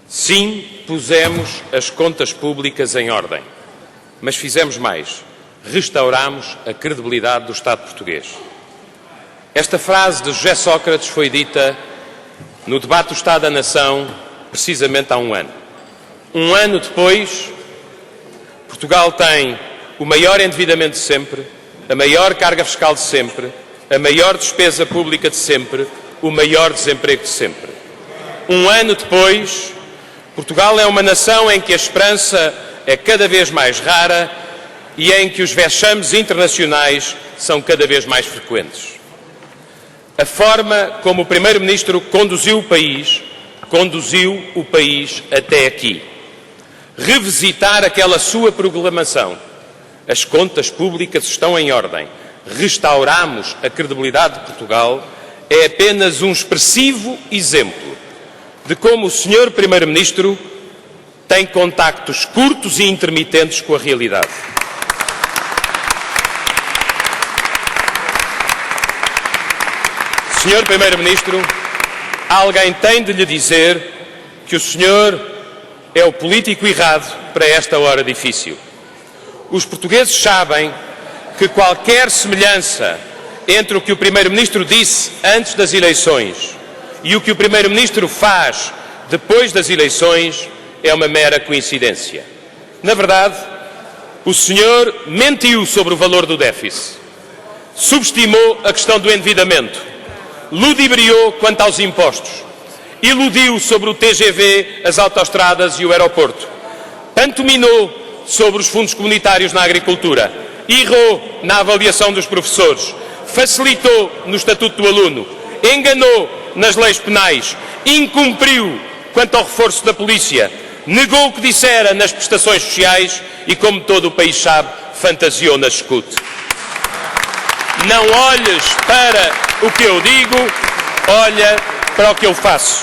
Sim, pusemos as contas públicas em ordem, mas fizemos mais. Restauramos a credibilidade do Estado português. Esta frase de José Sócrates foi dita no debate do Estado da Nação precisamente há um ano. Um ano depois, Portugal tem o maior endividamento de sempre, a maior carga fiscal de sempre, a maior despesa pública de sempre, o maior desemprego de sempre. Um ano depois, Portugal é uma nação em que a esperança é cada vez mais rara e em que os vexames internacionais são cada vez mais frequentes. A forma como o Primeiro-Ministro conduziu o país até aqui. Revisitar aquela sua proclamação. As contas públicas estão em ordem. Restauramos a credibilidade de Portugal. É apenas um expressivo exemplo de como o Sr. Primeiro-Ministro tem contactos curtos e intermitentes com a realidade. Sr. Primeiro-Ministro, alguém tem de lhe dizer que o senhor é o político errado para esta hora difícil. Os portugueses sabem que qualquer semelhança entre o que o Primeiro-Ministro disse antes das eleições e o que o Primeiro-Ministro faz depois das eleições é uma mera coincidência. Na verdade, o senhor mentiu sobre o valor do déficit, subestimou a questão do endividamento, ludibriou quanto aos impostos, iludiu sobre o TGV, as autoestradas e o aeroporto, pantominou sobre os fundos comunitários na agricultura, errou na avaliação dos professores, facilitou no Estatuto do Aluno, enganou nas leis penais, incumpriu quanto ao reforço da polícia, negou o que dissera nas prestações sociais e, como todo o país sabe, fantasiou na escute. Não olhes para o que eu digo, olha para o que eu faço.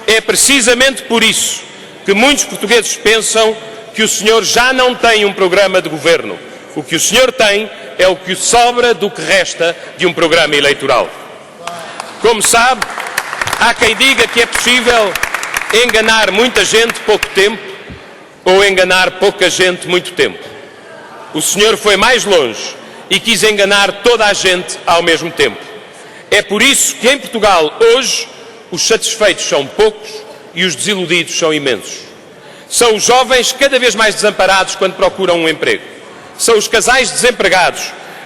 É precisamente por isso que muitos portugueses pensam que o senhor já não tem um programa de governo. O que o senhor tem é o que sobra do que resta de um programa eleitoral. Como sabe, há quem diga que é possível enganar muita gente pouco tempo ou enganar pouca gente muito tempo. O senhor foi mais longe e quis enganar toda a gente ao mesmo tempo. É por isso que em Portugal, hoje, os satisfeitos são poucos e os desiludidos são imensos. São os jovens cada vez mais desamparados quando procuram um emprego. São os casais desempregados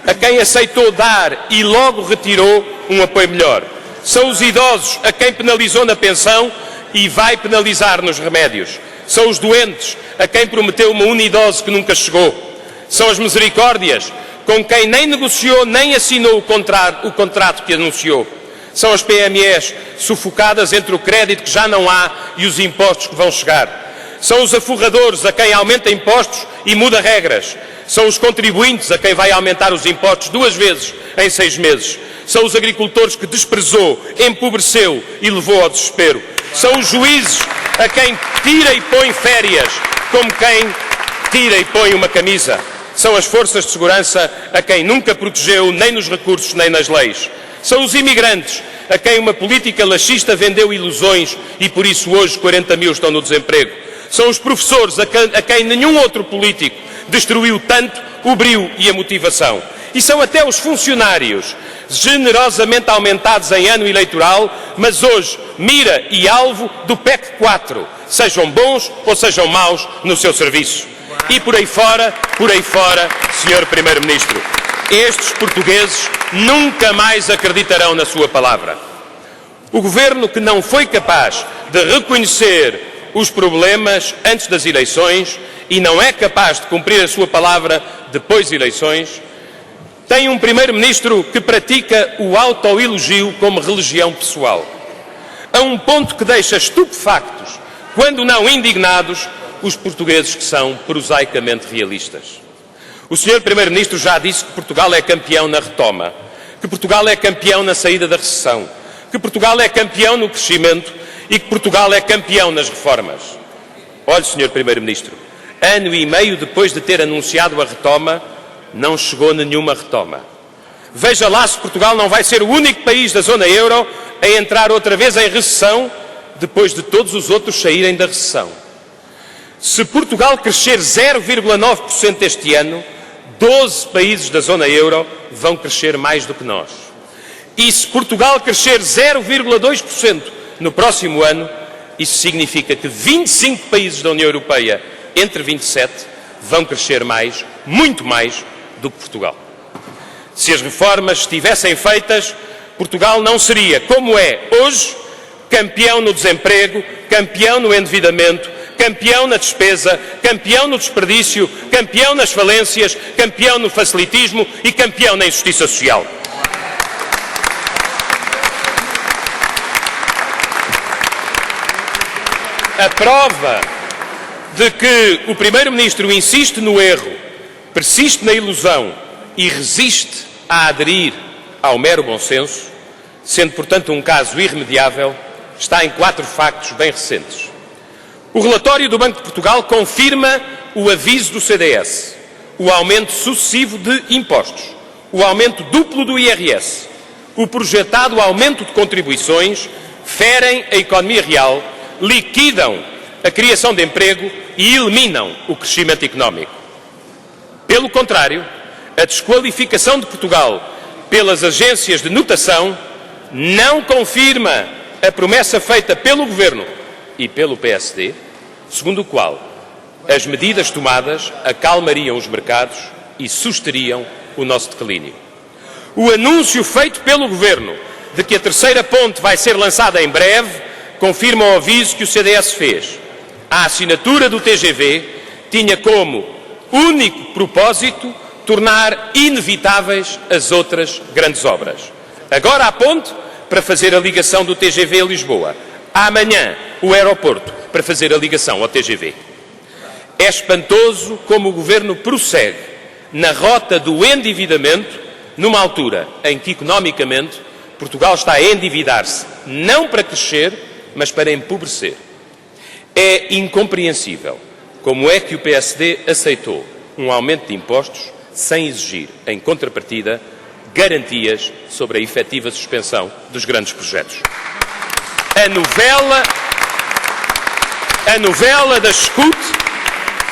a quem aceitou dar e logo retirou um apoio melhor. São os idosos a quem penalizou na pensão e vai penalizar nos remédios. São os doentes a quem prometeu uma unidose que nunca chegou. São as misericórdias com quem nem negociou nem assinou o contrato que anunciou. São as PMEs sufocadas entre o crédito que já não há e os impostos que vão chegar. São os aforradores a quem aumenta impostos e muda regras. São os contribuintes a quem vai aumentar os impostos 2 vezes em 6 meses. São os agricultores que desprezou, empobreceu e levou ao desespero. São os juízes a quem tira e põe férias, como quem tira e põe uma camisa. São as forças de segurança a quem nunca protegeu nem nos recursos nem nas leis. São os imigrantes a quem uma política laxista vendeu ilusões e por isso hoje 40 mil estão no desemprego. São os professores a quem nenhum outro político destruiu tanto o brio e a motivação. E são até os funcionários, generosamente aumentados em ano eleitoral, mas hoje mira e alvo do PEC 4, sejam bons ou sejam maus no seu serviço. E por aí fora, Sr. Primeiro-Ministro, estes portugueses nunca mais acreditarão na sua palavra. O Governo que não foi capaz de reconhecer os problemas antes das eleições e não é capaz de cumprir a sua palavra depois das eleições, tem um Primeiro-Ministro que pratica o autoelogio como religião pessoal, a um ponto que deixa estupefactos, quando não indignados, os portugueses que são prosaicamente realistas. O Sr. Primeiro-Ministro já disse que Portugal é campeão na retoma, que Portugal é campeão na saída da recessão, que Portugal é campeão no crescimento e que Portugal é campeão nas reformas. Olhe, Sr. Primeiro-Ministro, ano e meio depois de ter anunciado a retoma, não chegou nenhuma retoma. Veja lá se Portugal não vai ser o único país da zona euro a entrar outra vez em recessão, depois de todos os outros saírem da recessão. Se Portugal crescer 0,9% este ano, 12 países da zona euro vão crescer mais do que nós. E se Portugal crescer 0,2% no próximo ano, isso significa que 25 países da União Europeia, entre 27, vão crescer mais, muito mais, do que Portugal. Se as reformas estivessem feitas, Portugal não seria, como é hoje, campeão no desemprego, campeão no endividamento, campeão na despesa, campeão no desperdício, campeão nas falências, campeão no facilitismo e campeão na injustiça social. A prova de que o Primeiro-Ministro insiste no erro, persiste na ilusão e resiste a aderir ao mero bom senso, sendo, portanto, um caso irremediável, está em 4 factos bem recentes. O relatório do Banco de Portugal confirma o aviso do CDS, o aumento sucessivo de impostos, o aumento duplo do IRS, o projetado aumento de contribuições, ferem a economia real, liquidam a criação de emprego e eliminam o crescimento económico. Pelo contrário, a desqualificação de Portugal pelas agências de notação não confirma a promessa feita pelo Governo e pelo PSD, segundo o qual as medidas tomadas acalmariam os mercados e susteriam o nosso declínio. O anúncio feito pelo Governo de que a terceira ponte vai ser lançada em breve confirma o aviso que o CDS fez. A assinatura do TGV tinha como único propósito tornar inevitáveis as outras grandes obras. Agora a ponte para fazer a ligação do TGV a Lisboa. Amanhã o aeroporto para fazer a ligação ao TGV. É espantoso como o Governo prossegue na rota do endividamento numa altura em que, economicamente, Portugal está a endividar-se não para crescer, mas para empobrecer. É incompreensível como é que o PSD aceitou um aumento de impostos sem exigir, em contrapartida, garantias sobre a efetiva suspensão dos grandes projetos. A novela da escute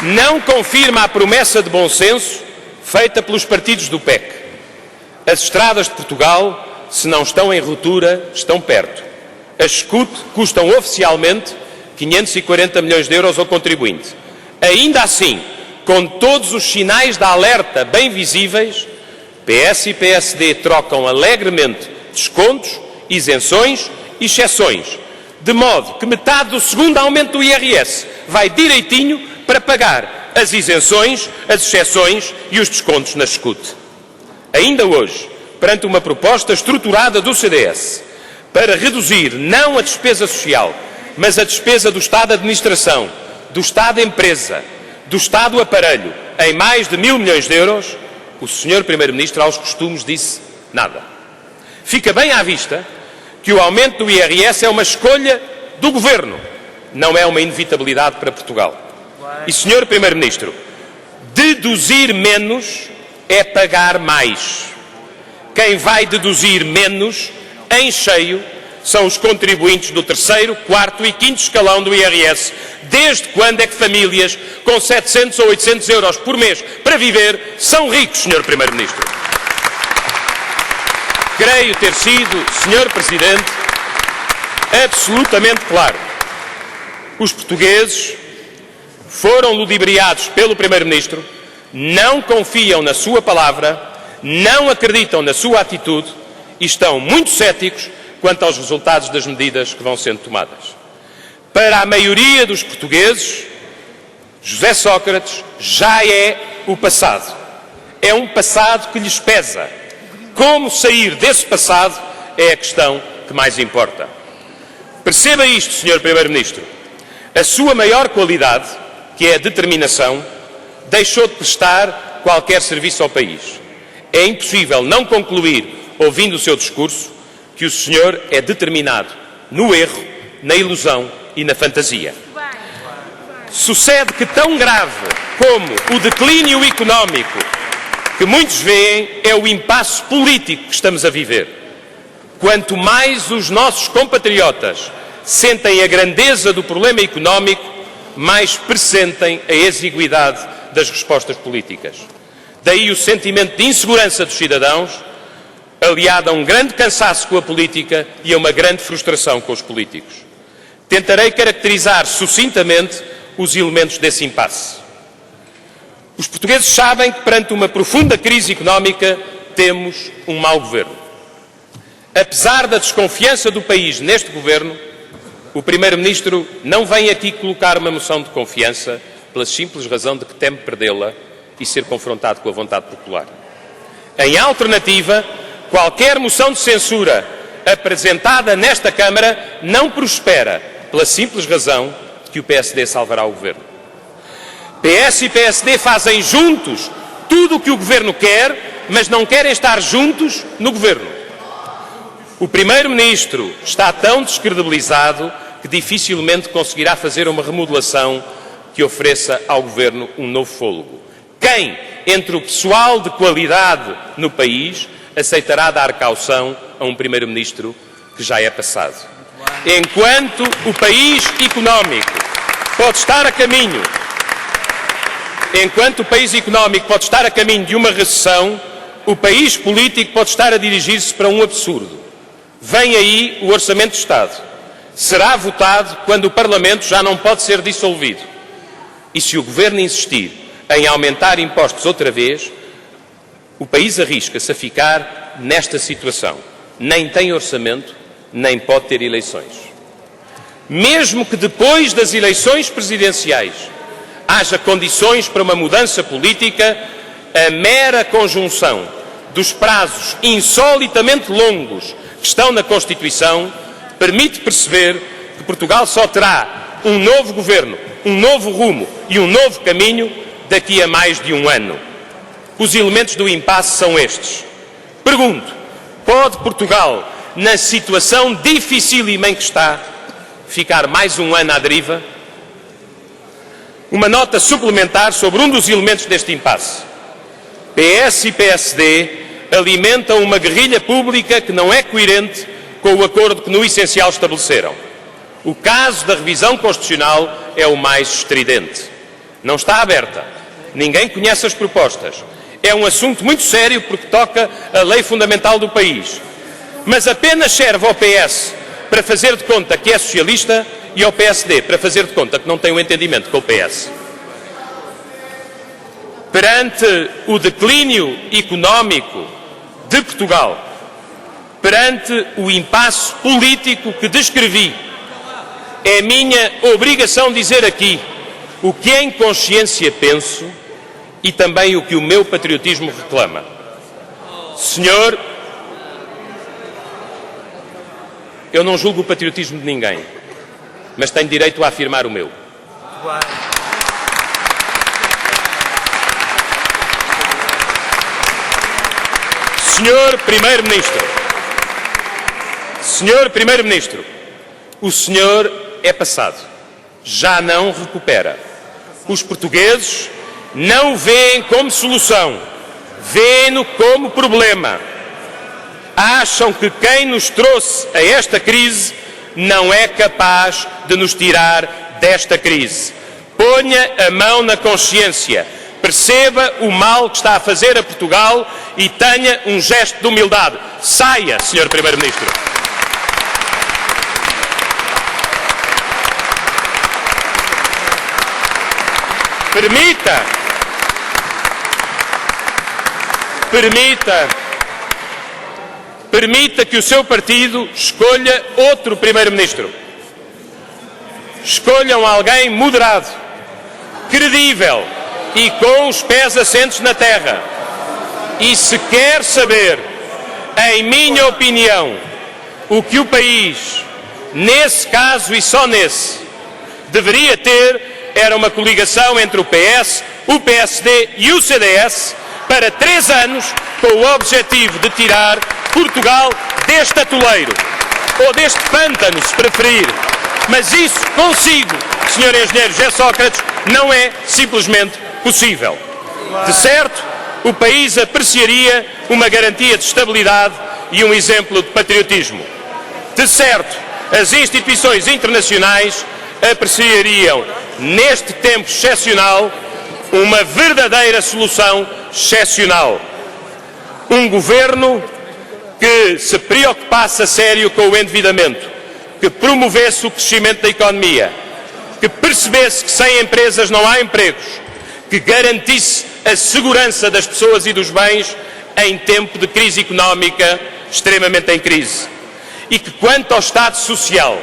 não confirma a promessa de bom senso feita pelos partidos do PEC. As estradas de Portugal, se não estão em ruptura, estão perto. As escute custam oficialmente 540 milhões de euros ao contribuinte. Ainda assim, com todos os sinais de alerta bem visíveis, PS e PSD trocam alegremente descontos, isenções e exceções, de modo que metade do segundo aumento do IRS vai direitinho para pagar as isenções, as exceções e os descontos na escute. Ainda hoje, perante uma proposta estruturada do CDS para reduzir não a despesa social, mas a despesa do Estado Administração, do Estado Empresa, do Estado Aparelho, em mais de 1.000 milhões de euros, o Sr. Primeiro-Ministro, aos costumes, disse nada. Fica bem à vista que o aumento do IRS é uma escolha do Governo, não é uma inevitabilidade para Portugal. E, Sr. Primeiro-Ministro, deduzir menos é pagar mais. Quem vai deduzir menos, em cheio, são os contribuintes do 3º, 4º e 5º escalão do IRS. Desde quando é que famílias com 700 ou 800 euros por mês para viver são ricos, Sr. Primeiro-Ministro? Creio ter sido, Sr. Presidente, absolutamente claro. Os portugueses foram ludibriados pelo Primeiro-Ministro, não confiam na sua palavra, não acreditam na sua atitude e estão muito céticos quanto aos resultados das medidas que vão sendo tomadas. Para a maioria dos portugueses, José Sócrates já é o passado. É um passado que lhes pesa. Como sair desse passado é a questão que mais importa. Perceba isto, Sr. Primeiro-Ministro. A sua maior qualidade, que é a determinação, deixou de prestar qualquer serviço ao país. É impossível não concluir, ouvindo o seu discurso, que o senhor é determinado no erro, na ilusão e na fantasia. Sucede que tão grave como o declínio económico que muitos veem é o impasse político que estamos a viver. quanto mais os nossos compatriotas sentem a grandeza do problema económico, mais pressentem a exiguidade das respostas políticas. Daí o sentimento de insegurança dos cidadãos, aliado a um grande cansaço com a política e a uma grande frustração com os políticos. Tentarei caracterizar sucintamente os elementos desse impasse. Os portugueses sabem que, perante uma profunda crise económica, temos um mau governo. Apesar da desconfiança do país neste governo, o Primeiro-Ministro não vem aqui colocar uma moção de confiança pela simples razão de que teme perdê-la e ser confrontado com a vontade popular. Em alternativa, qualquer moção de censura apresentada nesta Câmara não prospera pela simples razão de que o PSD salvará o governo. PS e PSD fazem juntos tudo o que o governo quer, mas não querem estar juntos no governo. O Primeiro-Ministro está tão descredibilizado que dificilmente conseguirá fazer uma remodelação que ofereça ao governo um novo fôlego. Quem, entre o pessoal de qualidade no país, aceitará dar caução a um Primeiro-Ministro que já é passado? Enquanto o país económico pode estar a caminho, de uma recessão, o país político pode estar a dirigir-se para um absurdo. Vem aí o Orçamento de Estado. Será votado quando o Parlamento já não pode ser dissolvido. E se o Governo insistir em aumentar impostos outra vez, o país arrisca-se a ficar nesta situação. Nem tem orçamento, nem pode ter eleições. Mesmo que depois das eleições presidenciais haja condições para uma mudança política, a mera conjunção dos prazos insolitamente longos que estão na Constituição permite perceber que Portugal só terá um novo governo, um novo rumo e um novo caminho daqui a mais de um ano. Os elementos do impasse são estes. Pergunto, pode Portugal, na situação dificílima em que está, ficar mais um ano à deriva? Uma nota suplementar sobre um dos elementos deste impasse. PS e PSD alimentam uma guerrilha pública que não é coerente com o acordo que no essencial estabeleceram. O caso da revisão constitucional é o mais estridente. Não está aberta. Ninguém conhece as propostas. É um assunto muito sério porque toca a lei fundamental do país. Mas apenas serve ao PS para fazer de conta que é socialista e ao PSD para fazer de conta que não tem um entendimento com o PS. Perante o declínio económico de Portugal, perante o impasse político que descrevi, é minha obrigação dizer aqui o que em consciência penso e também o que o meu patriotismo reclama. Senhor, eu não julgo o patriotismo de ninguém, mas tenho direito a afirmar o meu. Senhor Primeiro-Ministro, o senhor é passado, já não recupera. Os portugueses não o veem como solução, veem-no como problema. Acham que quem nos trouxe a esta crise não é capaz de nos tirar desta crise. Ponha a mão na consciência, perceba o mal que está a fazer a Portugal e tenha um gesto de humildade. Saia, Sr. Primeiro-Ministro. Permita que o seu partido escolha outro Primeiro-Ministro. Escolham alguém moderado, credível e com os pés assentes na terra. E se quer saber, em minha opinião, o que o país, nesse caso e só nesse, deveria ter, era uma coligação entre o PS, o PSD e o CDS para 3 anos, com o objetivo de tirar Portugal deste atoleiro, ou deste pântano, se preferir. Mas isso consigo, Sr. Engenheiro José Sócrates, não é simplesmente possível. De certo, o país apreciaria uma garantia de estabilidade e um exemplo de patriotismo. De certo, as instituições internacionais apreciariam, neste tempo excepcional, uma verdadeira solução excepcional. Um governo que se preocupasse a sério com o endividamento, que promovesse o crescimento da economia, que percebesse que sem empresas não há empregos, que garantisse a segurança das pessoas e dos bens em tempo de crise económica extremamente em crise. E que, quanto ao Estado Social,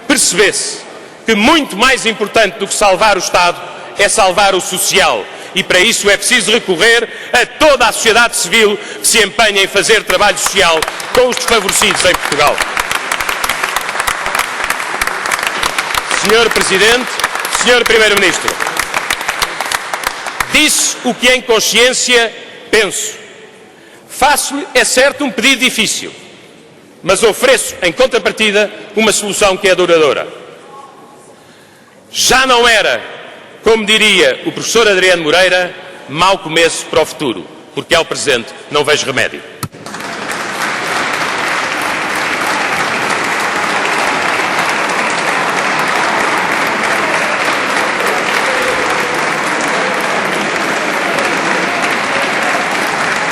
percebesse que muito mais importante do que salvar o Estado é salvar o social. E para isso é preciso recorrer a toda a sociedade civil que se empenha em fazer trabalho social com os desfavorecidos em Portugal. Senhor Presidente, Senhor Primeiro-Ministro, disse o que em consciência penso. Faço-lhe, é certo, um pedido difícil, mas ofereço, em contrapartida, uma solução que é duradoura. Já não era, como diria o professor Adriano Moreira, mau começo para o futuro, porque ao presente não vejo remédio.